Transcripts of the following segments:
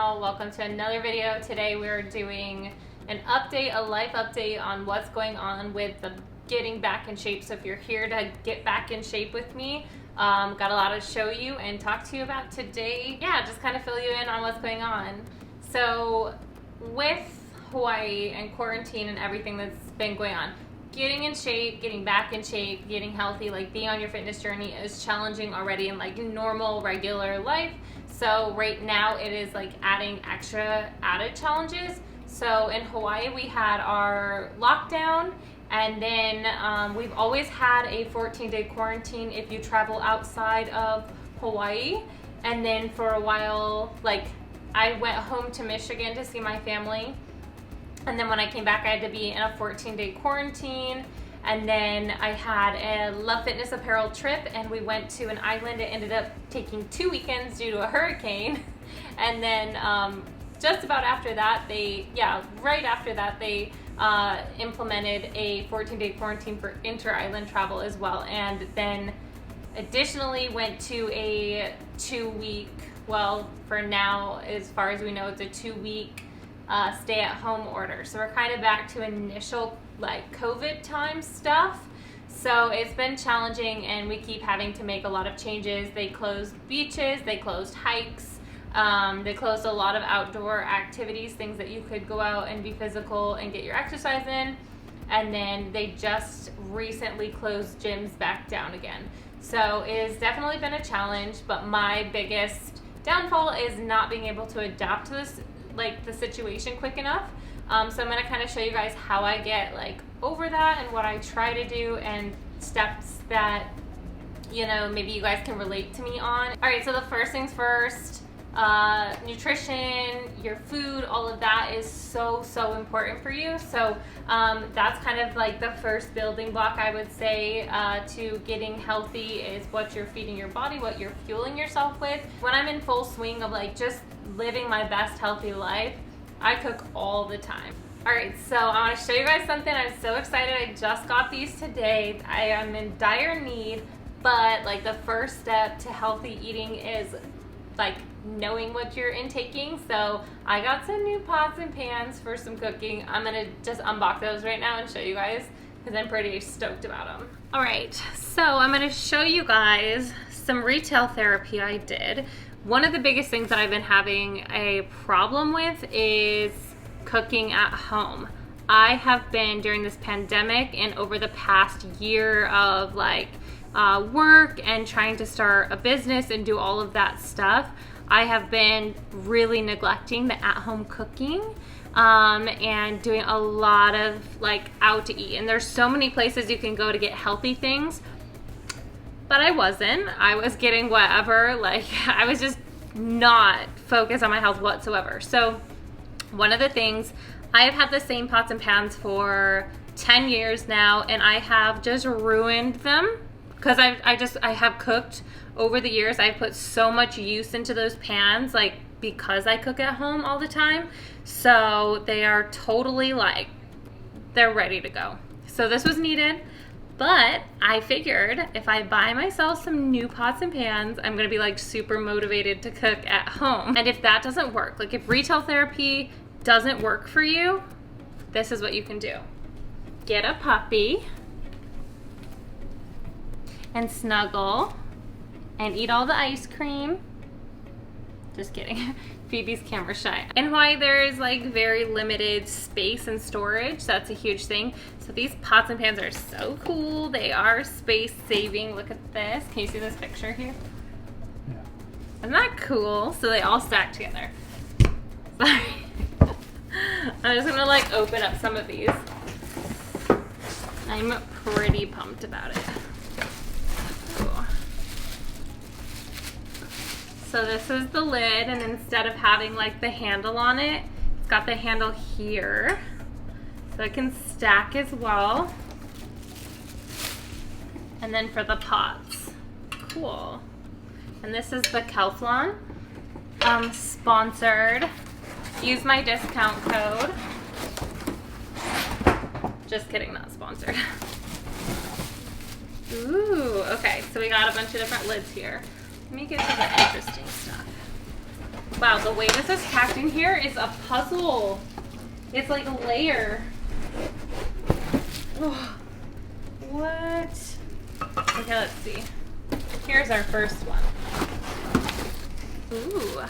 channel. Welcome to another video. Today we're doing an update, a life update on what's going on with the getting back in shape. So if you're here to get back in shape with me, got a lot to show you and talk to you about today. Yeah, just kind of fill you in on what's going on. So with Hawaii and quarantine and everything that's been going on, getting in shape, getting back in shape, getting healthy, like being on your fitness journey is challenging already in like normal, regular life. So right now it is like adding extra added challenges. So in Hawaii we had our lockdown, and then we've always had a 14-day quarantine if you travel outside of Hawaii. And then for a while, like I went home to Michigan to see my family. And then when I came back, I had to be in a 14-day quarantine. And then I had a Love Fitness apparel trip, and we went to an island. It ended up taking 2 weekends due to a hurricane. And then just about after that, right after that, they implemented a 14-day quarantine for inter-island travel as well. And then additionally went to a 2-week, well, for now, as far as we know, it's a 2-week stay-at-home order. So we're kind of back to initial like COVID time stuff. So it's been challenging, and we keep having to make a lot of changes. They closed beaches, they closed hikes, they closed a lot of outdoor activities, things that you could go out and be physical and get your exercise in. And then they just recently closed gyms back down again. So it has definitely been a challenge, but my biggest downfall is not being able to adapt to this, like the situation quick enough. So I'm going to kind of show you guys how I get like over that and what I try to do and steps that, you know, maybe you guys can relate to me on. All right, so the first things first, nutrition, your food, all of that is so important for you. So that's kind of like the first building block, I would say, to getting healthy is what you're feeding your body, what you're fueling yourself with. When I'm in full swing of like just living my best healthy life, I cook all the time. All right, so I want to show you guys something. I'm so excited. I just got these today. I am in dire need, but like the first step to healthy eating is like knowing what you're intaking. So I got some new pots and pans for some cooking. I'm gonna just unbox those right now and show you guys because I'm pretty stoked about them. All right, so I'm gonna show you guys some retail therapy I did. One of the biggest things that I've been having a problem with is cooking at home. I have been, during this pandemic and over the past year of like work and trying to start a business and do all of that stuff, I have been really neglecting the at-home cooking and doing a lot of like out to eat. And there's so many places you can go to get healthy things, but I wasn't. I was getting whatever, like I was just not focused on my health whatsoever. So one of the things, I have had the same pots and pans for 10 years now, and I have just ruined them because I have cooked over the years. I've put so much use into those pans, like because I cook at home all the time. So they are totally like, they're ready to go. So this was needed. But I figured if I buy myself some new pots and pans, I'm gonna be like super motivated to cook at home. And if that doesn't work, like if retail therapy doesn't work for you, this is what you can do. Get a puppy and snuggle and eat all the ice cream. Just kidding. Phoebe's camera shy. In Hawaii, there's like very limited space and storage. So that's a huge thing. So these pots and pans are so cool. They are space saving. Look at this. Can you see this picture here? Yeah. Isn't that cool? So they all stack together. Sorry. I'm just gonna like open up some of these. I'm pretty pumped about it. So this is the lid, and instead of having like the handle on it, it's got the handle here. So it can stack as well. And then for the pots, cool. And this is the Kelflon, sponsored. Use my discount code. Just kidding, not sponsored. Ooh, okay, so we got a bunch of different lids here. Let me get to the interesting stuff. Wow, the way this is packed in here is a puzzle. It's like a layer. Oh, what? Okay, let's see. Here's our first one. Ooh.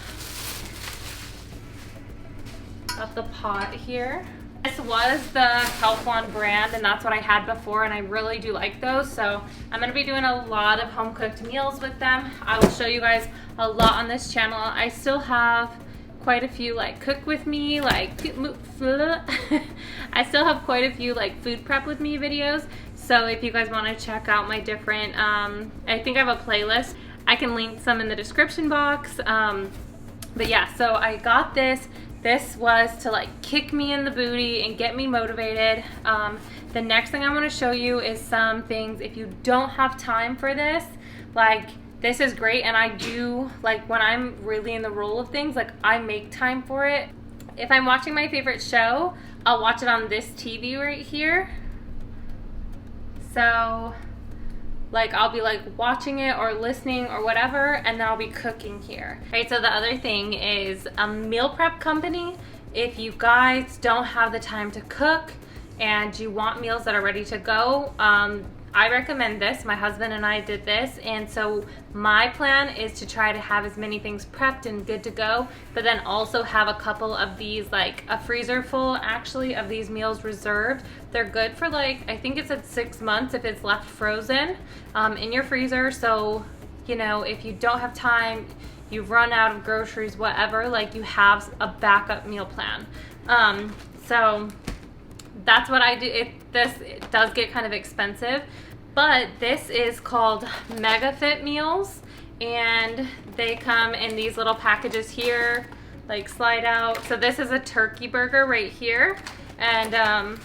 Got the pot here. This was the Kapolei brand, and that's what I had before, and I really do like those. So I'm gonna be doing a lot of home cooked meals with them. I will show you guys a lot on this channel. I still have quite a few like cook with me, like I still have quite a few like food prep with me videos. So if you guys want to check out my different, I think I have a playlist. I can link some in the description box. But yeah, so I got this. This was to like kick me in the booty and get me motivated. The next thing I want to show you is some things if you don't have time for this, like this is great, and I do, like when I'm really in the role of things, like I make time for it. If I'm watching my favorite show, I'll watch it on this TV right here. So like I'll be like watching it or listening or whatever, and then I'll be cooking here. Right, so the other thing is a meal prep company. If you guys don't have the time to cook and you want meals that are ready to go, I recommend this. My husband and I did this, and so my plan is to try to have as many things prepped and good to go, but then also have a couple of these, like a freezer full actually of these meals reserved. They're good for like, I think it's at 6 months if it's left frozen in your freezer. So, you know, if you don't have time, you've run out of groceries, whatever, like you have a backup meal plan. So that's what I do. It does get kind of expensive, but this is called Mega Fit meals, and they come in these little packages here, like slide out. So this is a turkey burger right here, and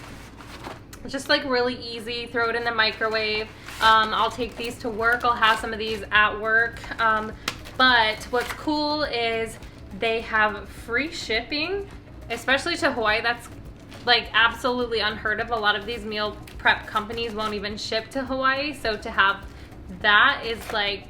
just like really easy. Throw it in the microwave. I'll take these to work. I'll have some of these at work. But what's cool is they have free shipping, especially to Hawaii. That's like absolutely unheard of. A lot of these meal prep companies won't even ship to Hawaii, so to have that is like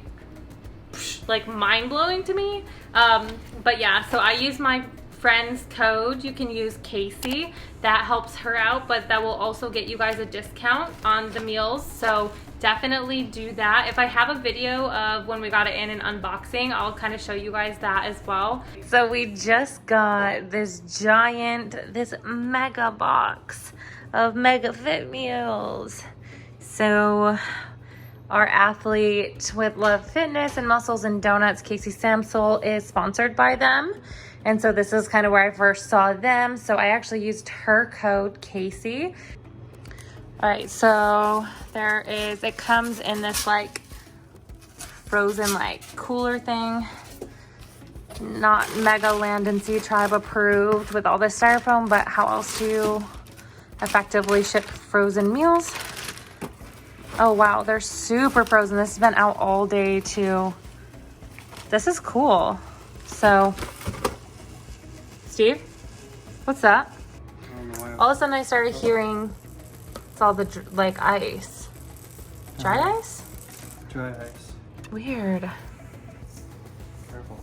mind-blowing to me. But yeah, so I use my friend's code. You can use Casey, that helps her out, but that will also get you guys a discount on the meals, so definitely do that. If I have a video of when we got it in an unboxing, I'll kind of show you guys that as well. So we just got this mega box of Mega Fit meals. So our athlete with Love Fitness and Muscles and Donuts, Casey Samsel, is sponsored by them. And so this is kind of where I first saw them. So I actually used her code, Casey. All right, so it comes in this like frozen like cooler thing, not Mega Land and Sea Tribe approved with all this styrofoam, but how else do you effectively ship frozen meals? Oh wow, they're super frozen. This has been out all day too. This is cool. So, Steve, what's that? All of a sudden I started hearing it's all the like ice. Dry ice? Dry ice. Weird. Careful.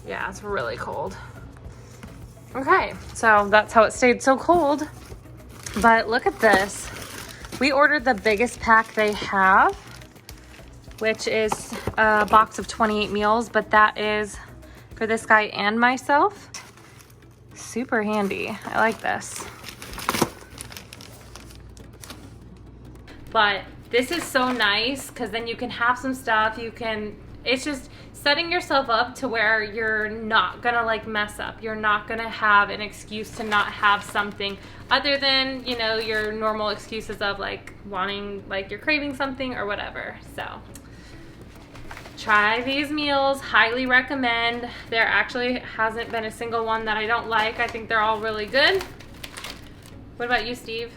Yeah, it's really cold. Okay, so that's how it stayed so cold. But look at this. We ordered the biggest pack they have, which is a box of 28 meals, but that is for this guy and myself. Super handy. I like this. But this is so nice because then you can have some stuff. It's just setting yourself up to where you're not gonna like mess up. You're not gonna have an excuse to not have something other than, you know, your normal excuses of like wanting, like you're craving something or whatever. So try these meals, highly recommend. There actually hasn't been a single one that I don't like. I think they're all really good. What about you, Steve?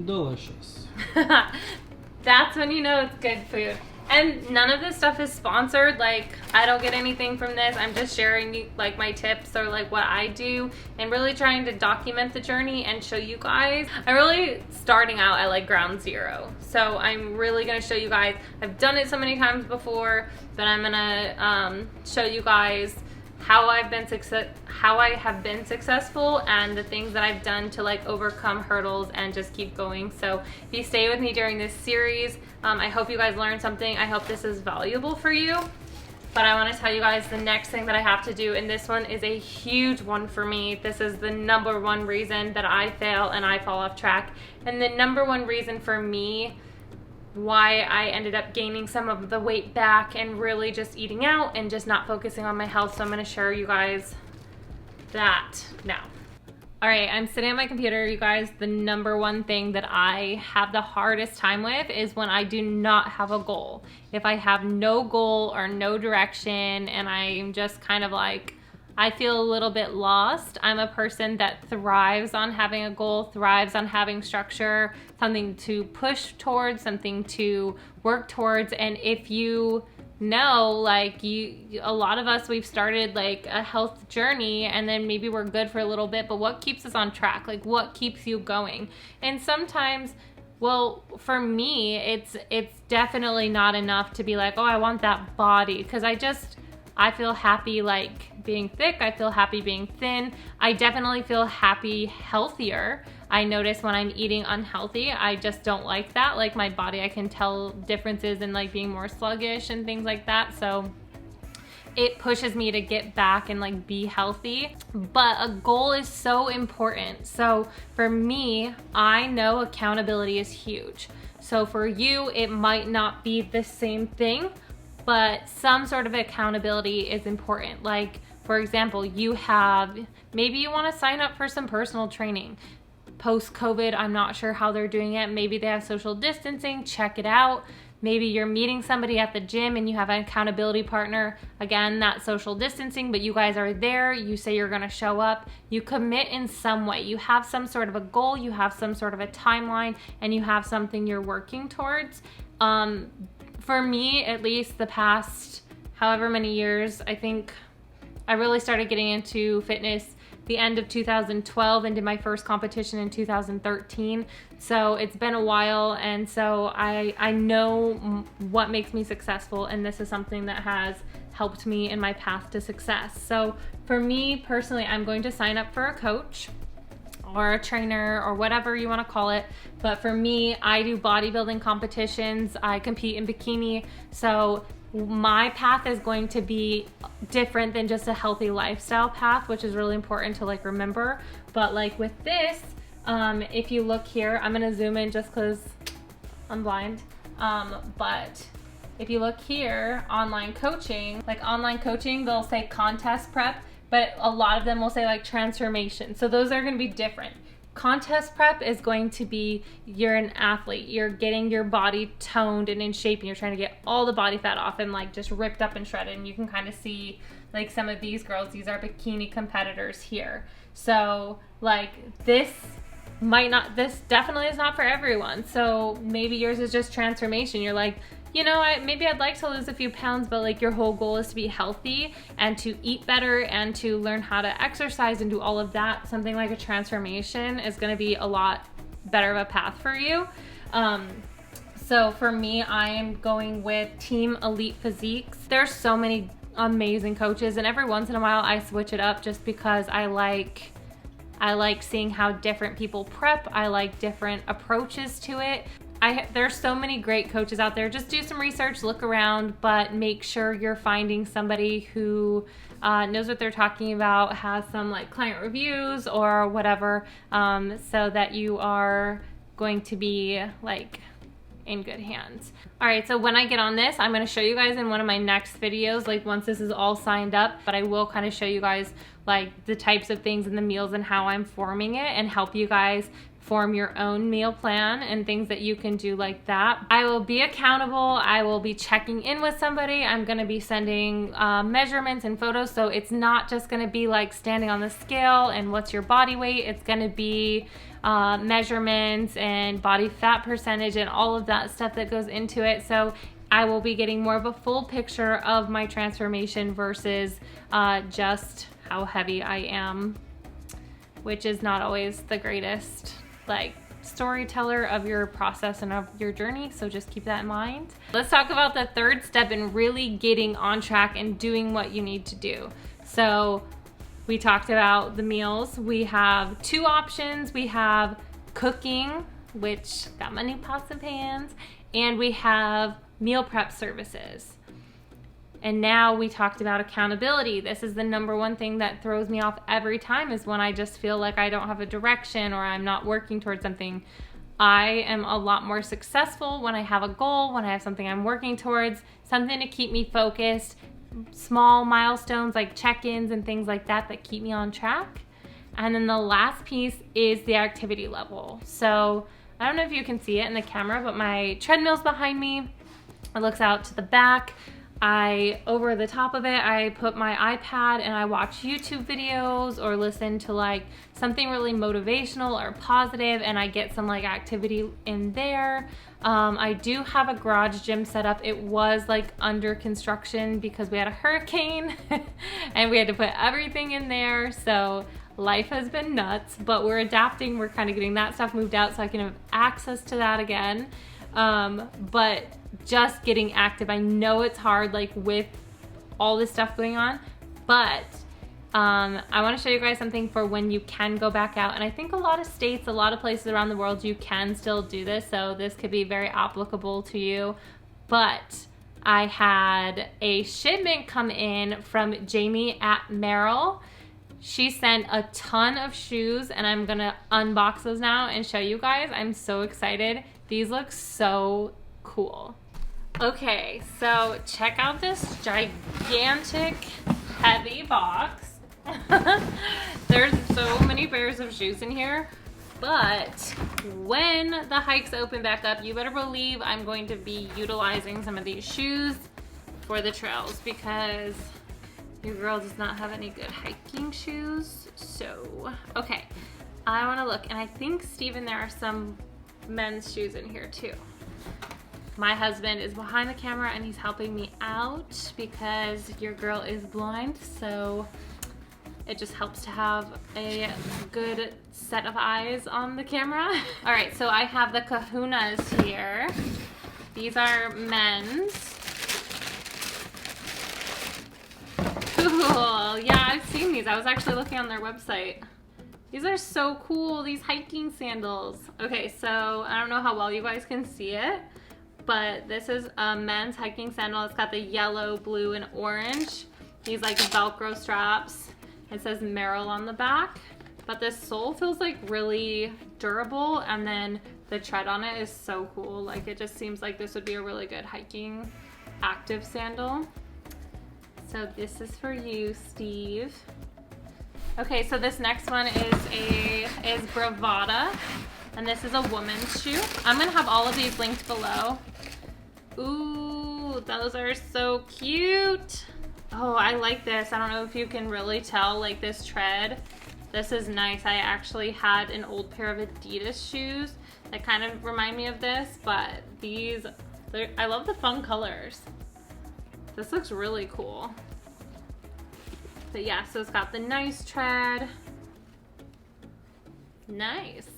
Delicious. That's when you know it's good food. And none of this stuff is sponsored. Like, I don't get anything from this. I'm just sharing like my tips or like what I do and really trying to document the journey and show you guys. I'm really starting out at like ground zero. So I'm really gonna show you guys. I've done it so many times before, but I'm gonna show you guys how I have been successful and the things that I've done to like overcome hurdles and just keep going. So if you stay with me during this series, I hope you guys learned something. I hope this is valuable for you. But I want to tell you guys the next thing that I have to do, and this one is a huge one for me. This is the number one reason that I fail and I fall off track. And the number one reason for me why I ended up gaining some of the weight back and really just eating out and just not focusing on my health. So I'm going to share you guys that now. All right, I'm sitting at my computer, you guys. The number one thing that I have the hardest time with is when I do not have a goal. If I have no goal or no direction and I'm just kind of like, I feel a little bit lost. I'm a person that thrives on having a goal, thrives on having structure, something to push towards, something to work towards. And if you know, like a lot of us, we've started like a health journey and then maybe we're good for a little bit, but what keeps us on track? Like what keeps you going? And sometimes, well, for me, it's definitely not enough to be like, oh, I want that body, because I feel happy like being thick. I feel happy being thin. I definitely feel happy healthier. I notice when I'm eating unhealthy, I just don't like that. Like my body, I can tell differences in like being more sluggish and things like that. So it pushes me to get back and like be healthy. But a goal is so important. So for me, I know accountability is huge. So for you, it might not be the same thing, but some sort of accountability is important. Like, for example, maybe you want to sign up for some personal training. Post-COVID, I'm not sure how they're doing it. Maybe they have social distancing, check it out. Maybe you're meeting somebody at the gym and you have an accountability partner. Again, not social distancing, but you guys are there. You say you're gonna show up. You commit in some way. You have some sort of a goal, you have some sort of a timeline, and you have something you're working towards. For me, at least the past however many years, I think I really started getting into fitness the end of 2012 and did my first competition in 2013. So it's been a while, and so I know what makes me successful, and this is something that has helped me in my path to success. So for me personally, I'm going to sign up for a coach or a trainer or whatever you want to call it. But for me, I do bodybuilding competitions. I compete in bikini. So my path is going to be different than just a healthy lifestyle path, which is really important to like remember. But like with this, if you look here, I'm gonna zoom in just because I'm blind. But if you look here, online coaching, they'll say contest prep, but a lot of them will say like transformation. So those are gonna be different. Contest prep is going to be, you're an athlete, you're getting your body toned and in shape, and you're trying to get all the body fat off and like just ripped up and shredded. And you can kind of see like some of these girls, these are bikini competitors here. So like this definitely is not for everyone. So maybe yours is just transformation. You're like, you know, maybe I'd like to lose a few pounds, but like your whole goal is to be healthy and to eat better and to learn how to exercise and do all of that. Something like a transformation is going to be a lot better of a path for you. So for me, I am going with Team Elite Physiques. There's so many amazing coaches, and every once in a while I switch it up just because I like seeing how different people prep. I like different approaches to it. There's so many great coaches out there. Just do some research, look around, but make sure you're finding somebody who knows what they're talking about, has some like client reviews or whatever, so that you are going to be like in good hands. All right, so when I get on this, I'm gonna show you guys in one of my next videos, like once this is all signed up, but I will kind of show you guys like the types of things and the meals and how I'm forming it and help you guys form your own meal plan and things that you can do like that. I will be accountable. I will be checking in with somebody. I'm gonna be sending measurements and photos. So it's not just gonna be like standing on the scale and what's your body weight. It's gonna be measurements and body fat percentage and all of that stuff that goes into it. So I will be getting more of a full picture of my transformation versus just how heavy I am, which is not always the greatest like storyteller of your process and of your journey. So just keep that in mind. Let's talk about the third step in really getting on track and doing what you need to do. So we talked about the meals. We have two options. We have cooking, which got my new pots and pans, and we have meal prep services. And now we talked about accountability. This is the number one thing that throws me off every time, is when I just feel like I don't have a direction or I'm not working towards something. I am a lot more successful when I have a goal, when I have something I'm working towards, something to keep me focused, small milestones like check-ins and things like that that keep me on track. And then the last piece is the activity level. So I don't know if you can see it in the camera, but my treadmill's behind me. It looks out to the back. Over the top of it, I put my iPad and I watch YouTube videos or listen to like something really motivational or positive, and I get some like activity in there. I do have a garage gym set up. It was like under construction because we had a hurricane and we had to put everything in there. So life has been nuts, but we're adapting. We're kind of getting that stuff moved out so I can have access to that again. But just getting active. I know it's hard, like with all this stuff going on, but I want to show you guys something for when you can go back out. And I think a lot of states, a lot of places around the world, you can still do this. So this could be very applicable to you. But I had a shipment come in from Jamie at Merrell. She sent a ton of shoes, and I'm gonna unbox those now and show you guys. I'm so excited. These look so cool. Okay, so check out this gigantic, heavy box. There's so many pairs of shoes in here, but when the hikes open back up, you better believe I'm going to be utilizing some of these shoes for the trails, because your girl does not have any good hiking shoes. So, okay, I want to look, and I think, Steven, there are some men's shoes in here too. My husband is behind the camera and he's helping me out because your girl is blind, so it just helps to have a good set of eyes on the camera. All right, so I have the Kahunas here. These are men's. Cool. Yeah, I've seen these. I was actually looking on their website. These are so cool, these hiking sandals. Okay, so I don't know how well you guys can see it, but this is a men's hiking sandal. It's got the yellow, blue, and orange. These like Velcro straps. It says Merrell on the back, but this sole feels like really durable, and then the tread on it is so cool. Like, it just seems like this would be a really good hiking active sandal. So this is for you, Steve. Okay, so this next one is Bravada, and this is a woman's shoe. I'm gonna have all of these linked below. Ooh, those are so cute. Oh, I like this. I don't know if you can really tell, like this tread. This is nice. I actually had an old pair of Adidas shoes that kind of remind me of this, but these, I love the fun colors. This looks really cool. But yeah, so it's got the nice tread. Nice.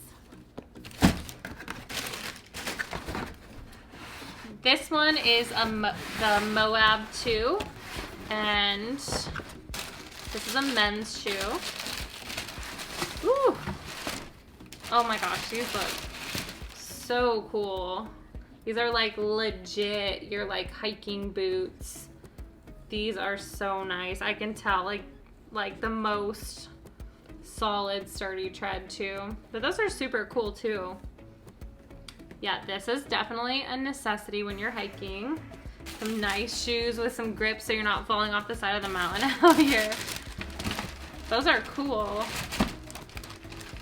This one is the Moab 2, and this is a men's shoe. Ooh. Oh my gosh, these look so cool. These are like legit your like hiking boots. These are so nice. I can tell like the most solid sturdy tread too. But those are super cool too. Yeah, this is definitely a necessity when you're hiking. Some nice shoes with some grip so you're not falling off the side of the mountain out here. Those are cool.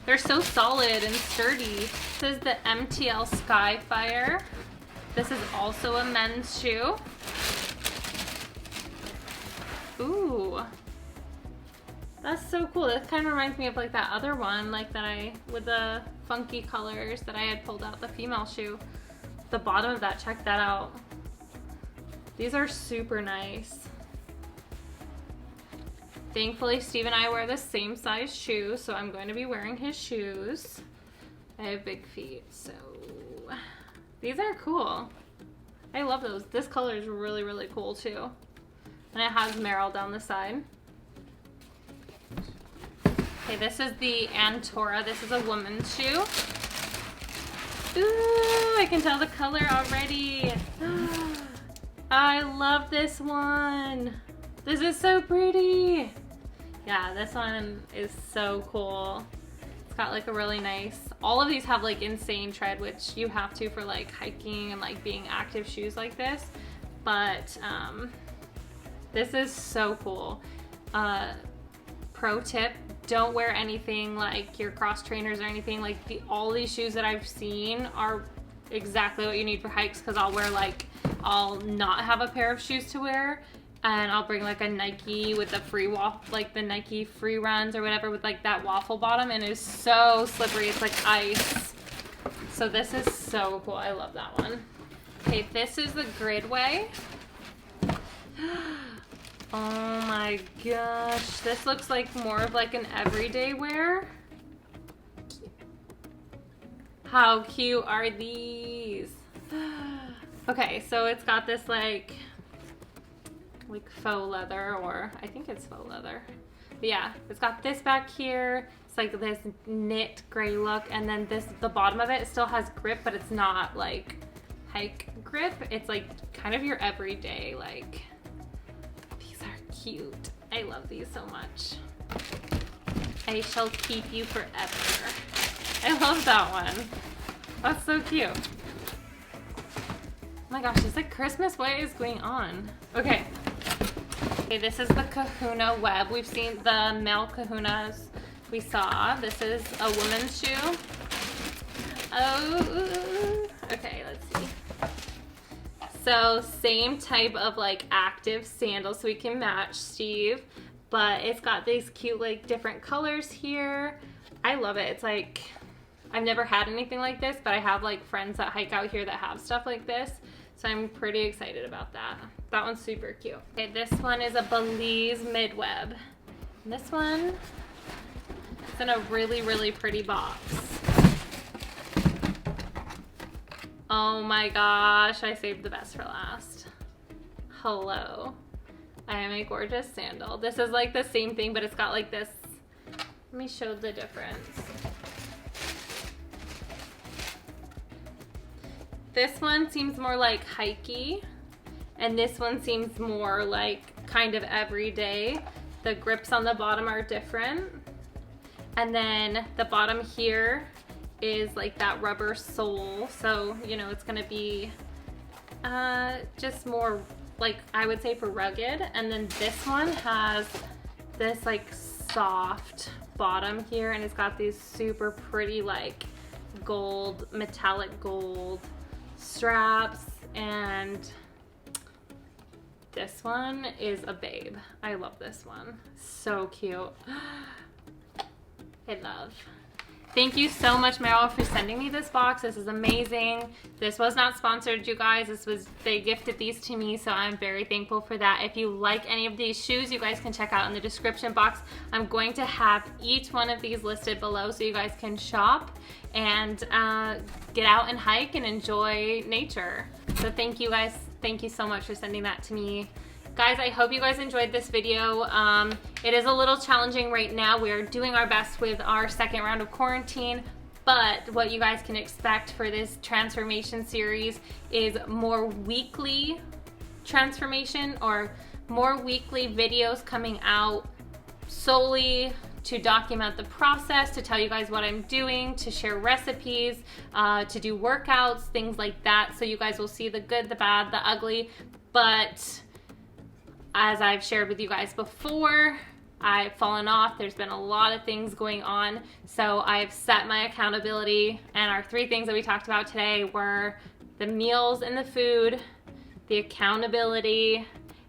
They're so solid and sturdy. This is the MTL Skyfire. This is also a men's shoe. Ooh, that's so cool. This kind of reminds me of like that other one, like with the funky colors that I had pulled out, the female shoe. The bottom of that, check that out. These are super nice. Thankfully, Steve and I wear the same size shoes, so I'm going to be wearing his shoes. I have big feet, so these are cool. I love those. This color is really, really cool too. And it has Merrell down the side. Okay, this is the Antora. This is a woman's shoe. Ooh, I can tell the color already. I love this one. This is so pretty. Yeah, this one is so cool. It's got like a really nice, all of these have like insane tread, which you have to for like hiking and like being active shoes like this. But this is so cool. Pro tip, don't wear anything like your cross trainers or anything. Like all these shoes that I've seen are exactly what you need for hikes, because I'll not have a pair of shoes to wear and I'll bring like a Nike with the free like the Nike free runs or whatever with like that waffle bottom, and it's so slippery, it's like ice. So this is so cool. I love that one. Okay, this is the Gridway. Oh my gosh, this looks like more of like an everyday wear. How cute are these? Okay, so it's got this like faux leather, or I think it's faux leather. But yeah, it's got this back here. It's like this knit gray look, and then the bottom of it still has grip, but it's not like hike grip. It's like kind of your everyday, like, these are cute. I love these so much. I shall keep you forever. I love that one. That's so cute. Oh my gosh, it's like Christmas. What is going on? Okay. Okay, this is the Kahuna web. We've seen the male Kahunas we saw. This is a woman's shoe. Oh, okay, let's see. So same type of like active sandals, so we can match Steve, but it's got these cute like different colors here. I love it. It's like, I've never had anything like this, but I have like friends that hike out here that have stuff like this. So I'm pretty excited about that. That one's super cute. Okay, this one is a Belize mid-web. And this one is in a really, really pretty box. Oh my gosh, I saved the best for last. Hello. I am a gorgeous sandal. This is like the same thing, but it's got like this. Let me show the difference. This one seems more like hikey, and this one seems more like kind of everyday. The grips on the bottom are different. And then the bottom here is like that rubber sole. So, you know, it's gonna be just more like, I would say, for rugged. And then this one has this like soft bottom here, and it's got these super pretty like gold, metallic gold straps, and this one is a babe. I love this one. So cute. I love. Thank you so much, Merrell, for sending me this box. This is amazing. This was not sponsored, you guys. They gifted these to me, so I'm very thankful for that. If you like any of these shoes, you guys can check out in the description box. I'm going to have each one of these listed below so you guys can shop and get out and hike and enjoy nature. So thank you guys. Thank you so much for sending that to me. Guys, I hope you guys enjoyed this video. It is a little challenging right now. We are doing our best with our second round of quarantine, but what you guys can expect for this transformation series is more weekly transformation, or more weekly videos coming out solely to document the process, to tell you guys what I'm doing, to share recipes, to do workouts, things like that. So you guys will see the good, the bad, the ugly. But as I've shared with you guys before, I've fallen off. There's been a lot of things going on. So I've set my accountability, and our 3 things that we talked about today were the meals and the food, the accountability,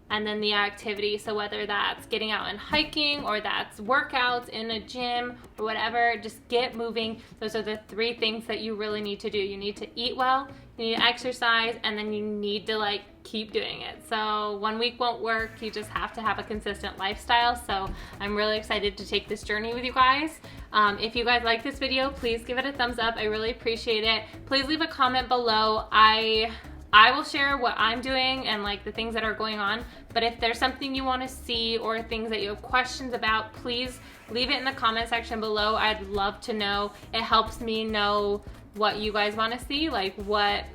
and then the activity. So whether that's getting out and hiking, or that's workouts in a gym, or whatever, just get moving. Those are the 3 things that you really need to do. You need to eat well, you need to exercise, and then you need to like keep doing it. So 1 week won't work. You just have to have a consistent lifestyle. So I'm really excited to take this journey with you guys. If you guys like this video, please give it a thumbs up. I really appreciate it. Please leave a comment below. I I will share what I'm doing and like the things that are going on. But if there's something you want to see or things that you have questions about, please leave it in the comment section below. I'd love to know. It helps me know what you guys want to see, like what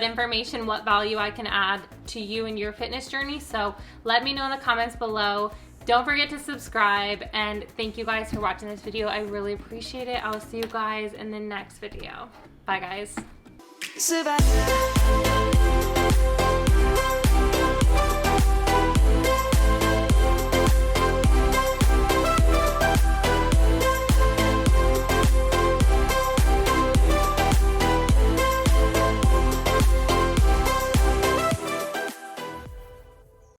information, what value I can add to you in your fitness journey. So let me know in the comments below. Don't forget to subscribe, and thank you guys for watching this video. I really appreciate it. I'll see you guys in the next video. Bye guys. Survive.